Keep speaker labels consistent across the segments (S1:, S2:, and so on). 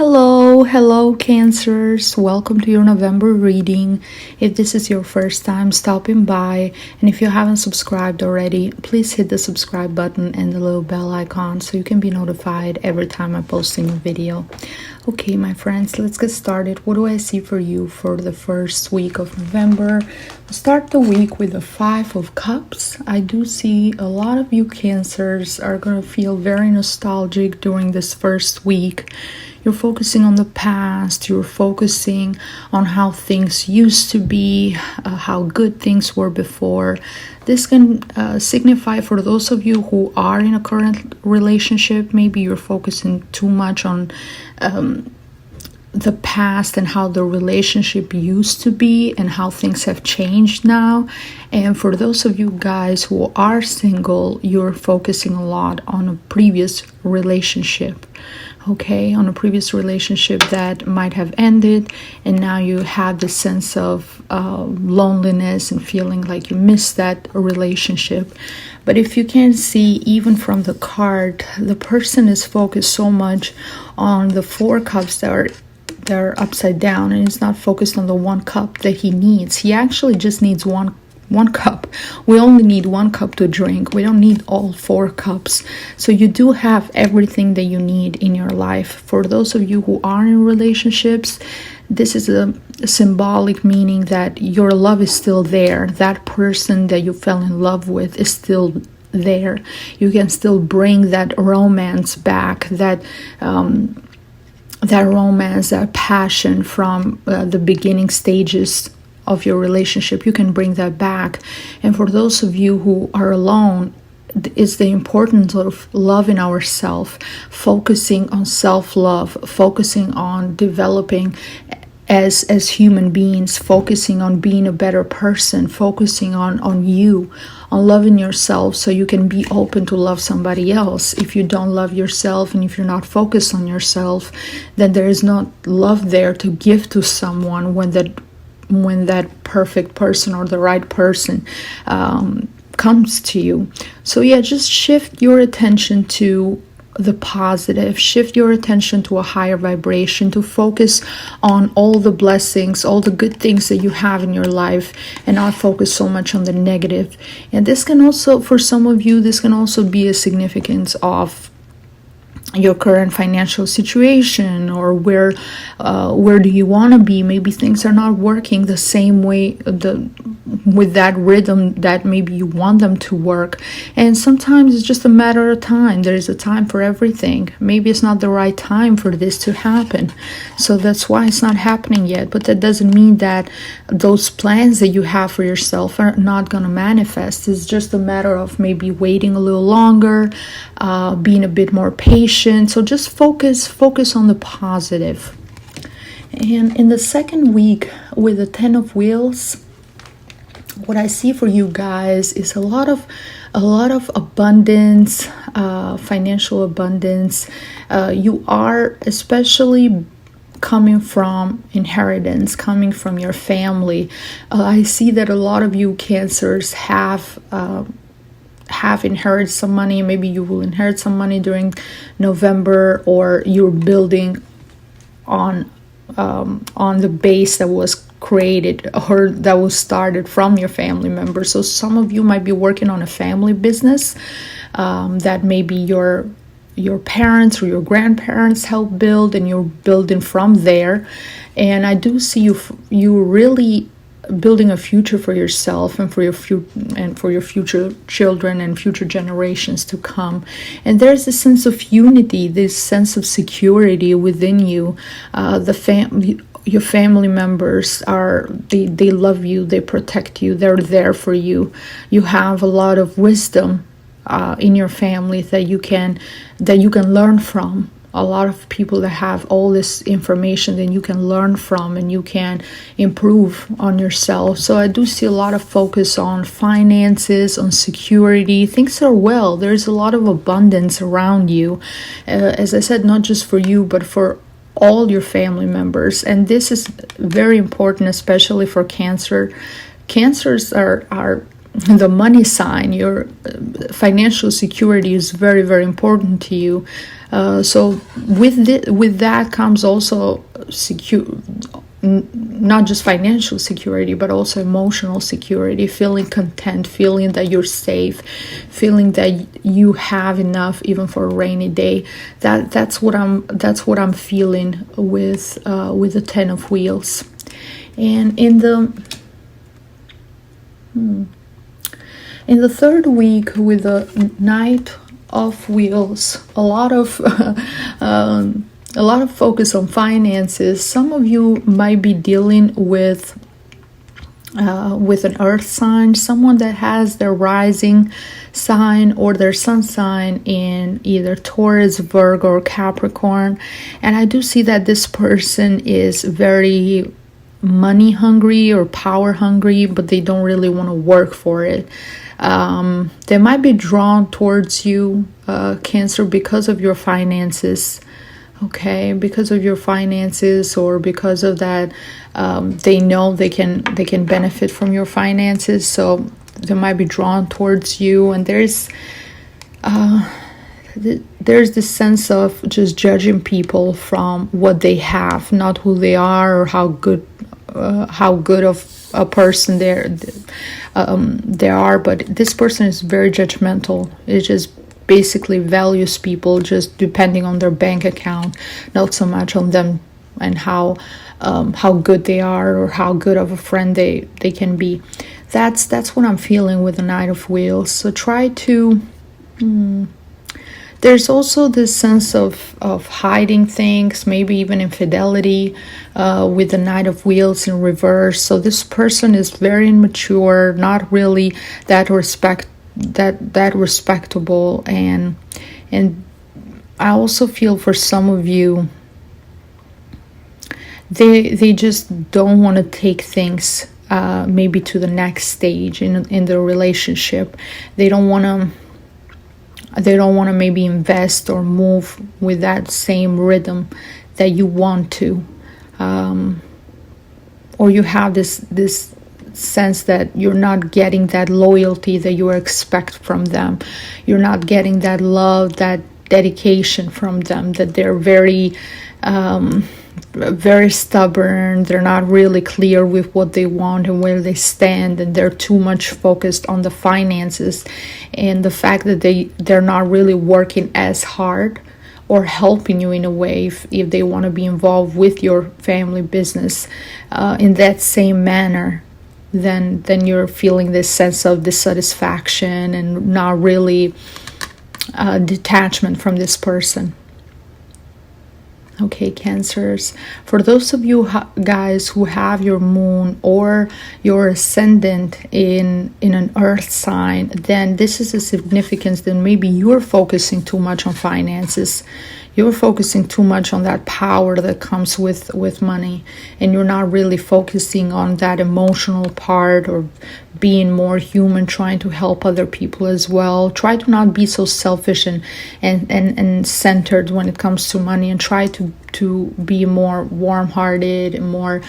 S1: Hello, Cancers. Welcome to your November reading. If this is your first time stopping by, and if you haven't subscribed already, please hit the subscribe button and the little bell icon so you can be notified every time I post a new video. Okay, my friends, let's get started. What do I see for you for the first week of November? Start the week with the Five of Cups. I do see a lot of you Cancers are going to feel very nostalgic during this first week. You're focusing on the past, you're focusing on how things used to be, how good things were before. This can signify for those of you who are in a current relationship, maybe you're focusing too much on the past and how the relationship used to be and how things have changed now. And for those of you guys who are single, you're focusing a lot on a previous relationship. Okay, on a previous relationship that might have ended, and now you have the sense of loneliness and feeling like you missed that relationship. But if you can see, even from the card, the person is focused so much on the Four Cups that are upside down, and it's not focused on the one cup that he needs. He actually just needs one cup. We only need one cup to drink. We don't need all four cups. So you do have everything that you need in your life. For those of you who are in relationships, this is a symbolic meaning that your love is still there. That person that you fell in love with is still there. You can still bring that romance back, that romance, that passion from the beginning stages of your relationship. You can bring that back. And for those of you who are alone, it's the importance of loving ourselves, focusing on self-love, focusing on developing as human beings, focusing on being a better person, focusing on you, on loving yourself so you can be open to love somebody else. If you don't love yourself and if you're not focused on yourself, then there is not love there to give to someone when that perfect person or the right person comes to you. So yeah, just shift your attention to the positive, shift your attention to a higher vibration, to focus on all the blessings, all the good things that you have in your life, and not focus so much on the negative. And this can also, for some of you, this can also be a significance of your current financial situation, or where do you want to be. Maybe things are not working the same way, with that rhythm that maybe you want them to work. And sometimes it's just a matter of time. There is a time for everything. Maybe it's not the right time for this to happen, so that's why it's not happening yet. But that doesn't mean that those plans that you have for yourself are not going to manifest. It's just a matter of maybe waiting a little longer, being a bit more patient. So just focus on the positive. And in the second week with the Ten of Wheels, what I see for you guys is a lot of abundance, financial abundance. You are especially coming from inheritance, coming from your family. I see that a lot of you Cancers have inherited some money. Maybe you will inherit some money during November, or you're building on the base that was created or that was started from your family members. So some of you might be working on a family business that maybe your parents or your grandparents helped build, and you're building from there. And I do see you really building a future for yourself and for your future children and future generations to come. And there's a sense of unity, this sense of security within you. Your family members they love you, they protect you, they're there for you. You have a lot of wisdom in your family that you can learn from. A lot of people that have all this information that you can learn from, and you can improve on yourself. So I do see a lot of focus on finances, on security. Things are well. There's a lot of abundance around you. As I said, not just for you, but for all your family members. And this is very important, especially for Cancer. Cancers are the money sign. Your financial security is very, very important to you. So with that comes also not just financial security, but also emotional security, feeling content, feeling that you're safe, feeling that you have enough even for a rainy day. That's what I'm feeling with the Ten of Wheels. And in the third week with the Knight of Wheels, a lot of focus on finances. Some of you might be dealing with an earth sign, someone that has their rising sign or their sun sign in either Taurus, Virgo, or Capricorn. And I do see that this person is very money hungry or power hungry, but they don't really want to work for it. They might be drawn towards you, Cancer, because of your finances. Okay, because of your finances, or because of that, they know they can benefit from your finances, so they might be drawn towards you. And there's this sense of just judging people from what they have, not who they are or how good of a person they are. But this person is very judgmental. It just basically values people just depending on their bank account, not so much on them and how good they are or how good of a friend they can be. That's what I'm feeling with the Knight of Wheels. So try to there's also this sense of hiding things, maybe even infidelity, with the Knight of Wheels in reverse. So this person is very immature, not really that respectable, and I also feel for some of you, they just don't want to take things maybe to the next stage in the relationship. They don't want to maybe invest or move with that same rhythm that you want to, or you have this sense that you're not getting that loyalty that you expect from them. You're not getting that love, that dedication from them, that they're very very stubborn. They're not really clear with what they want and where they stand, and they're too much focused on the finances and the fact that they're not really working as hard or helping you in a way if they want to be involved with your family business in that same manner. Then you're feeling this sense of dissatisfaction and not really detachment from this person. Okay, Cancers. For those of you guys who have your moon or your ascendant in an earth sign, then this is a significance that maybe you're focusing too much on finances. You're focusing too much on that power that comes with money, and you're not really focusing on that emotional part or being more human, trying to help other people as well. Try to not be so selfish and centered when it comes to money, and try to be more warm-hearted and more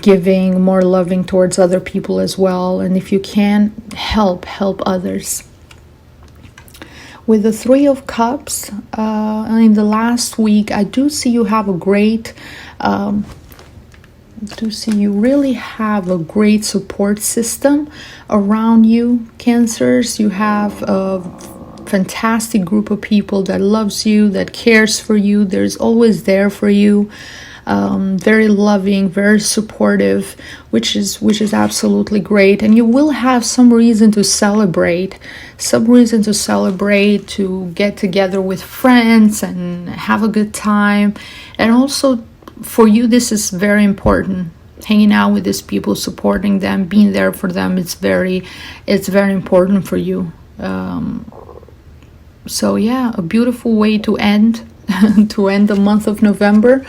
S1: giving, more loving towards other people as well. And if you can, help others. With the Three of Cups, in the last week, I do see you have a great, you really have a great support system around you, Cancers. You have a fantastic group of people that loves you, that cares for you. There's always there for you. Very loving, very supportive, which is absolutely great. And you will have some reason to celebrate, to get together with friends and have a good time. And also for you, this is very important. Hanging out with these people, supporting them, being there for them, it's very important for you. So yeah, a beautiful way to end the month of November.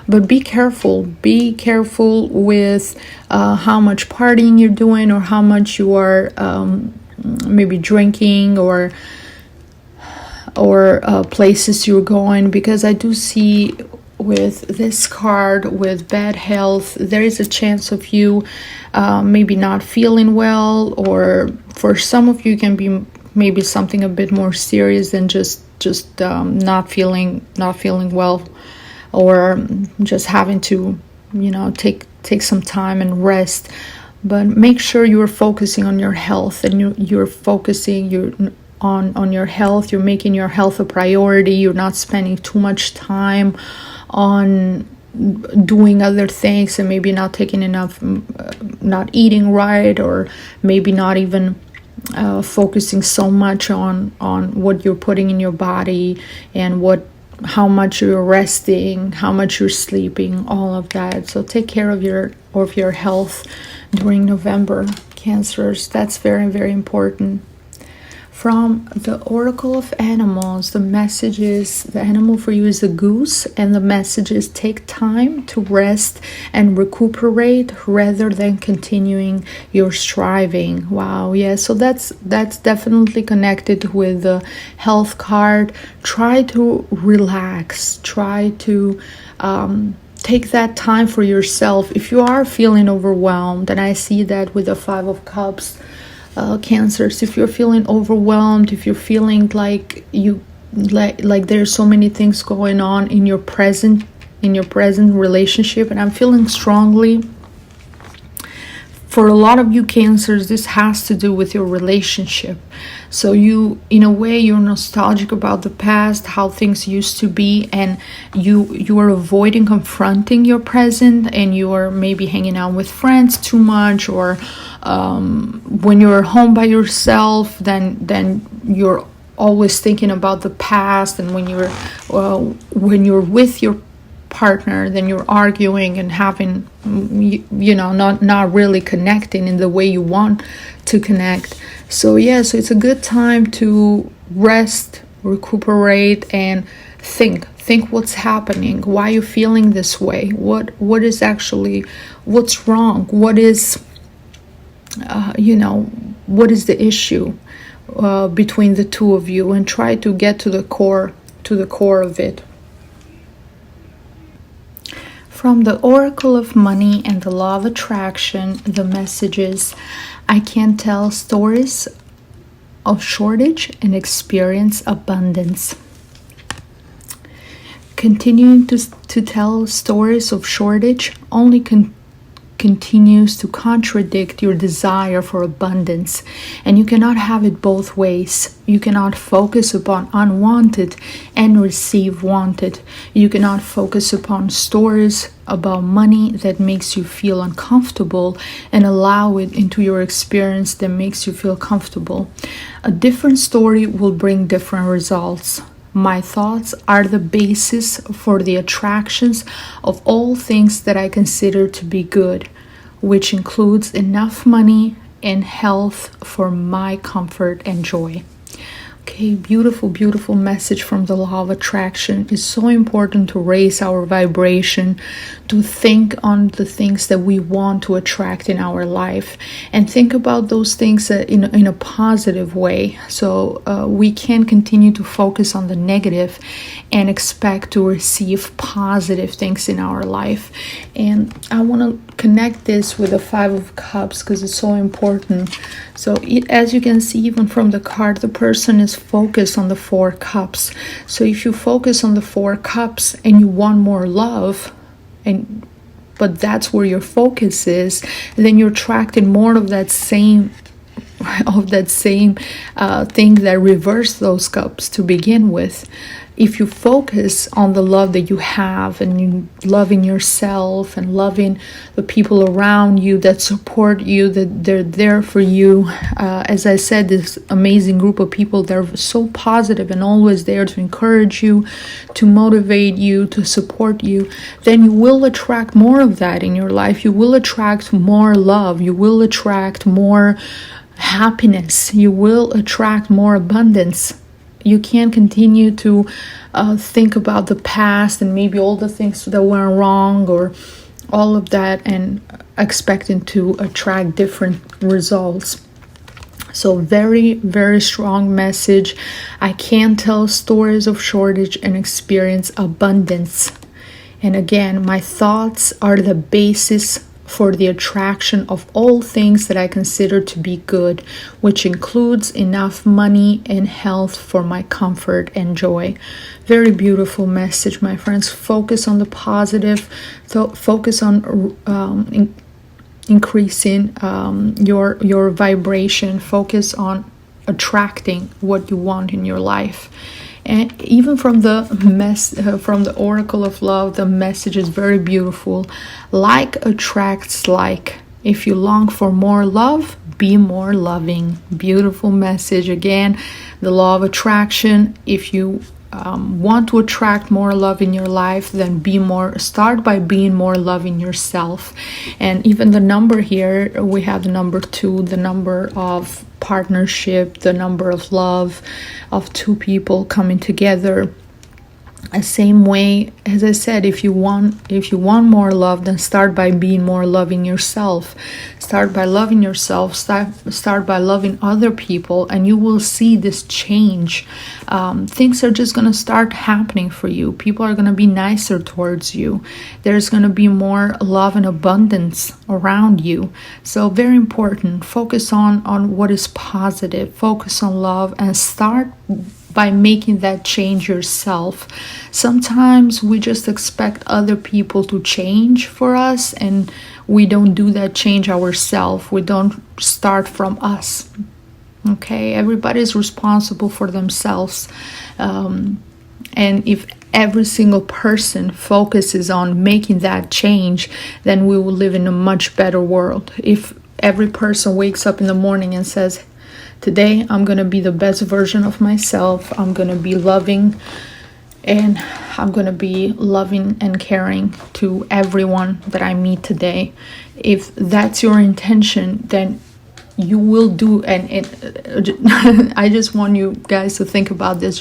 S1: But be careful with how much partying you're doing, or how much you are maybe drinking, or places you're going, because I do see with this card, with bad health, there is a chance of you maybe not feeling well, or for some of you can be maybe something a bit more serious than just not feeling well, or just having to take some time and rest. But make sure you're focusing on your health, and you're focusing on your health. You're making your health a priority. You're not spending too much time on doing other things, and maybe not taking enough, not eating right, or maybe not even focusing so much on what you're putting in your body, and how much you're resting, how much you're sleeping, all of that. So take care of your health during November, Cancers. That's very, very important. From the Oracle of Animals, the message is, the animal for you is a goose, and the message is take time to rest and recuperate rather than continuing your striving. Wow, yeah, so that's definitely connected with the health card. Try to relax, try to take that time for yourself. If you are feeling overwhelmed, and I see that with the Five of Cups, Cancers, if you're feeling overwhelmed, if you're feeling like there's so many things going on in your present relationship, and I'm feeling strongly for a lot of you Cancers, this has to do with your relationship. So you, in a way, you're nostalgic about the past, how things used to be, and you are avoiding confronting your present, and you are maybe hanging out with friends too much, or when you're home by yourself, then you're always thinking about the past, and when you're with your partner, then you're arguing and having, not really connecting in the way you want to connect. So so it's a good time to rest, recuperate, and think what's happening, why you're feeling this way, what is actually, what's wrong, what is what is the issue between the two of you, and try to get to the core of it. From the Oracle of Money and the Law of Attraction, the message is, I can tell stories of shortage and experience abundance. Continuing to tell stories of shortage only continues to contradict your desire for abundance, and you cannot have it both ways. You cannot focus upon unwanted and receive wanted. You cannot focus upon stories about money that makes you feel uncomfortable and allow it into your experience that makes you feel comfortable. A different story will bring different results. My thoughts are the basis for the attractions of all things that I consider to be good, which includes enough money and health for my comfort and joy. Okay, beautiful, beautiful message from the Law of Attraction. It's so important to raise our vibration, to think on the things that we want to attract in our life, and think about those things in a positive way. So we can continue to focus on the negative and expect to receive positive things in our life. And I want to connect this with the Five of Cups because it's so important. So as you can see, even from the card, the person is focused on the Four Cups. So if you focus on the Four Cups and you want more love, but that's where your focus is, then you're attracting more of that same thing that reversed those cups to begin with. If you focus on the love that you have, and you loving yourself and loving the people around you that support you, that they're there for you, as I said, this amazing group of people, they're so positive and always there to encourage you, to motivate you, to support you, then you will attract more of that in your life. You will attract more love. You will attract more happiness. You will attract more abundance. You can't continue to think about the past and maybe all the things that went wrong or all of that and expecting to attract different results. So very, very strong message. I can tell stories of shortage and experience abundance. And again, my thoughts are the basis for the attraction of all things that I consider to be good, which includes enough money and health for my comfort and joy. Very beautiful message, my friends. Focus on the positive. So focus on increasing your vibration. Focus on attracting what you want in your life. And even from the Oracle of Love, the message is very beautiful. Like attracts like. If you long for more love, be more loving. Beautiful message. Again, the law of attraction. If you want to attract more love in your life, then start by being more loving yourself. And even the number here, we have the number 2, the number of partnership, the number of love, of two people coming together. The same way, as I said, if you want more love, then start by being more loving yourself. Start by loving yourself. Start by loving other people, and you will see this change. Things are just going to start happening for you. People are going to be nicer towards you. There's going to be more love and abundance around you. So very important. Focus on what is positive. Focus on love and start by making that change yourself. Sometimes we just expect other people to change for us, and we don't do that change ourselves. We don't start from us. Okay, everybody is responsible for themselves. And if every single person focuses on making that change, then we will live in a much better world. If every person wakes up in the morning and says, today, I'm going to be the best version of myself. I'm going to be loving, and I'm going to be loving and caring to everyone that I meet today. If that's your intention, then you will do. And I just want you guys to think about this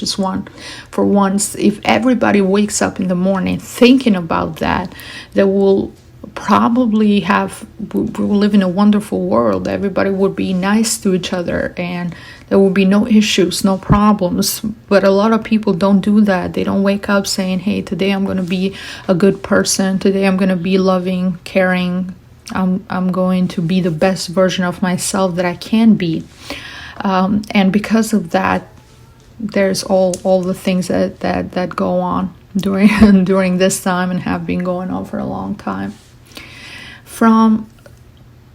S1: for once. If everybody wakes up in the morning thinking about that, they will probably we will live in a wonderful world. Everybody would be nice to each other, and there will be no issues, no problems. But a lot of people don't do that. They don't wake up saying, hey, today I'm going to be a good person. Today I'm going to be loving, caring. I'm going to be the best version of myself that I can be. And because of that, there's all the things that go on during this time and have been going on for a long time. From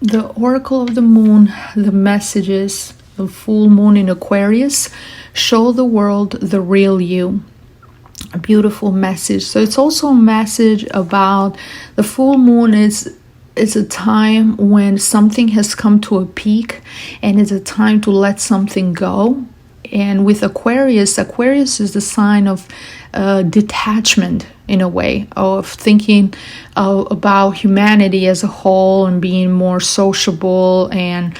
S1: the Oracle of the Moon, the messages, the full moon in Aquarius, show the world the real you. A beautiful message. So it's also a message about the full moon is a time when something has come to a peak, and it's a time to let something go. And with Aquarius is the sign of detachment, in a way, of thinking about humanity as a whole and being more sociable and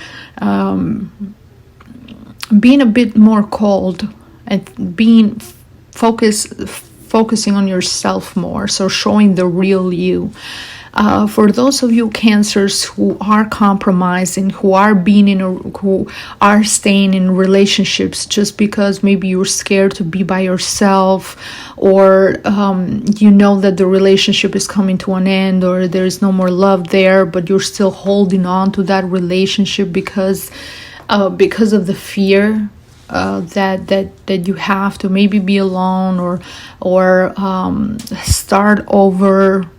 S1: being a bit more cold and being focusing on yourself more. So showing the real you. For those of you Cancers who are compromising, who are staying in relationships just because maybe you're scared to be by yourself, or you know that the relationship is coming to an end, or there is no more love there, but you're still holding on to that relationship because of the fear that you have to maybe be alone or start over.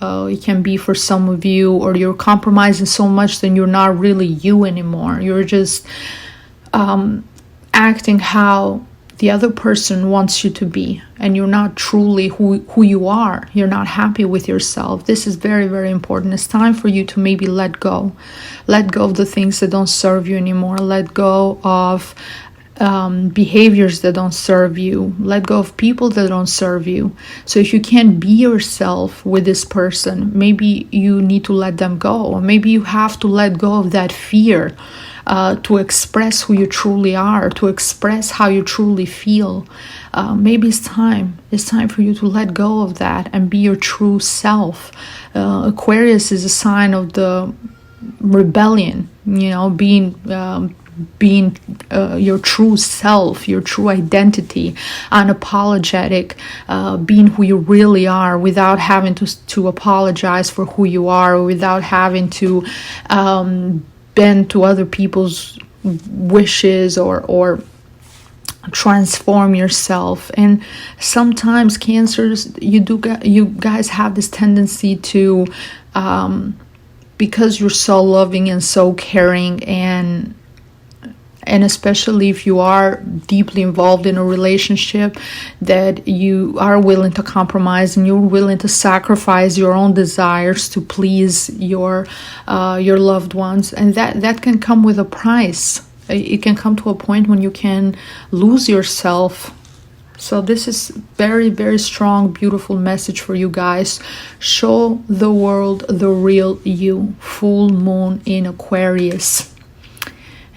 S1: It can be for some of you, or you're compromising so much then you're not really you anymore. You're just acting how the other person wants you to be, and you're not truly who you are. You're not happy with yourself. This is very, very important. It's time for you to maybe let go of the things that don't serve you anymore. Let go of behaviors that don't serve you. Let go of people that don't serve you. So if you can't be yourself with this person, maybe you need to let them go, or maybe you have to let go of that fear to express who you truly are, to express how you truly feel. Maybe it's time for you to let go of that and be your true self. Aquarius is a sign of the rebellion, being being your true self, your true identity, unapologetic, being who you really are without having to apologize for who you are, without having to bend to other people's wishes or transform yourself. And sometimes cancers, you guys have this tendency to because you're so loving and so caring, and especially if you are deeply involved in a relationship, that you are willing to compromise and you're willing to sacrifice your own desires to please your loved ones, and that can come with a price. It can come to a point when you can lose yourself. So this is very, very strong, beautiful message for you guys. Show the world the real you. Full moon in Aquarius.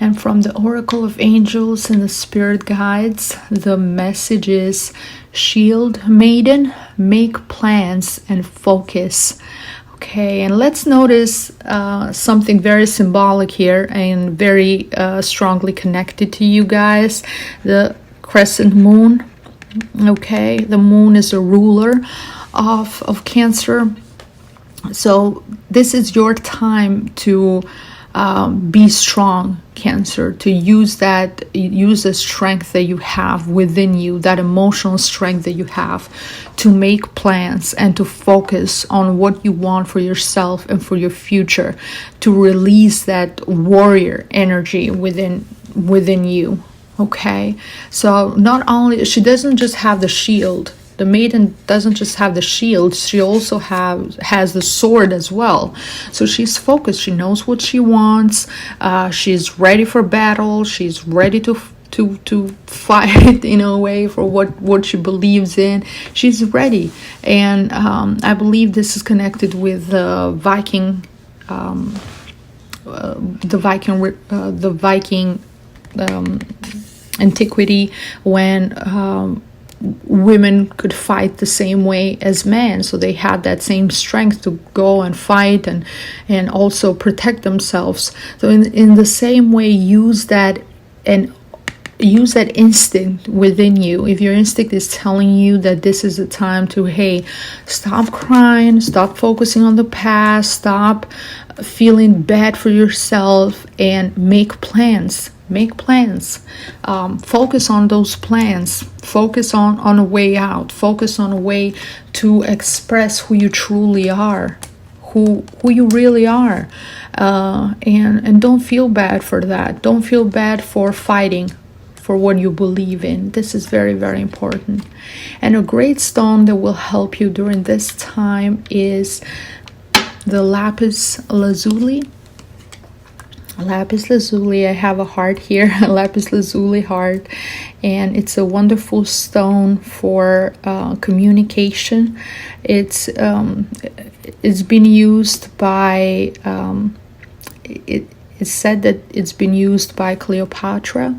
S1: And from the Oracle of Angels and the Spirit Guides, the message is: Shield Maiden, make plans and focus. Okay, and let's notice something very symbolic here and very strongly connected to you guys. The crescent moon. Okay, the moon is a ruler of Cancer. So this is your time to be strong, Cancer, to use the strength that you have within you, that emotional strength that you have, to make plans and to focus on what you want for yourself and for your future, to release that warrior energy within you. Okay, so not only, she doesn't just have the shield. The maiden doesn't just have the shield, she also has the sword as well. So she's focused, she knows what she wants, she's ready for battle, she's ready to fight in a way for what she believes in. She's ready. And I believe this is connected with the Viking antiquity, when women could fight the same way as men, so they had that same strength to go and fight and also protect themselves. So in the same way, use that instinct within you. If your instinct is telling you that this is the time to, hey, stop crying, stop focusing on the past, stop feeling bad for yourself, and make plans. Focus on those plans. Focus on a way out. Focus on a way to express who you truly are, who you really are, and don't feel bad for that. Don't feel bad for fighting for what you believe in. This is very, very important. And a great stone that will help you during this time is the lapis lazuli. Lapis lazuli, I have a heart here, a lapis lazuli heart, and it's a wonderful stone for communication. It's been used by it's said that it's been used by Cleopatra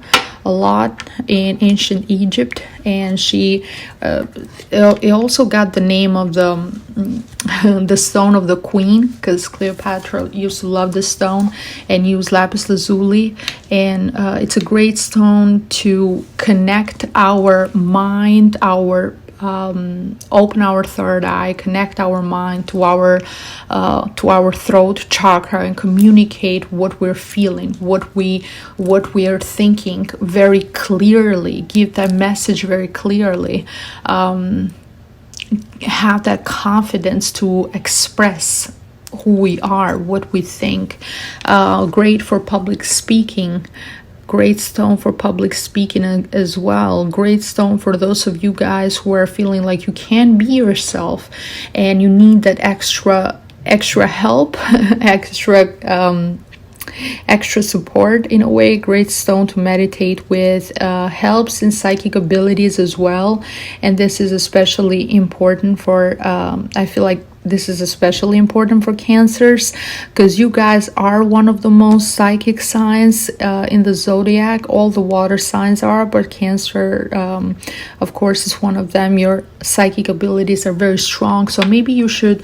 S1: a lot in ancient Egypt, and she it also got the name of the stone of the queen, because Cleopatra used to love this stone and use lapis lazuli. And it's a great stone to connect our mind, open our third eye, connect our mind to our throat chakra, and communicate what we're feeling, what we are thinking very clearly. Give that message very clearly. Have that confidence to express who we are, what we think. Great for public speaking. Great stone for public speaking as well. Great stone for those of you guys who are feeling like you can't be yourself and you need that extra help, extra support in a way. Great stone to meditate with. Helps in psychic abilities as well, and this is especially important for I feel like this is especially important for Cancers, because you guys are one of the most psychic signs in the zodiac. All the water signs are, but Cancer of course is one of them. Your psychic abilities are very strong, so maybe you should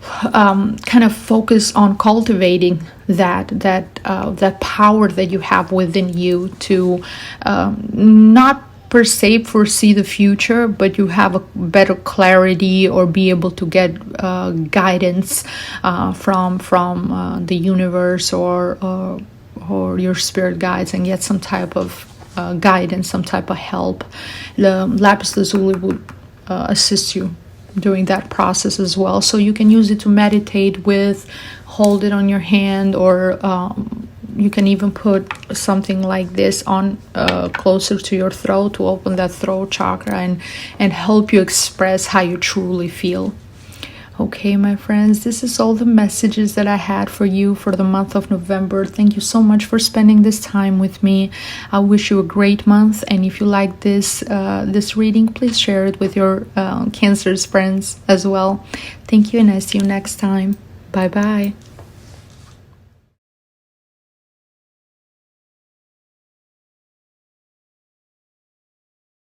S1: kind of focus on cultivating that power that you have within you to not per se foresee the future, but you have a better clarity or be able to get guidance from the universe or your spirit guides, and get some type of guidance, some type of help. The lapis lazuli would assist you during that process as well. So you can use it to meditate with, hold it on your hand, or you can even put something like this on closer to your throat to open that throat chakra and help you express how you truly feel. Okay, my friends, this is all the messages that I had for you for the month of November. Thank you so much for spending this time with me. I wish you a great month. And if you like this reading, please share it with your Cancer's friends as well. Thank you, and I see you next time. Bye-bye.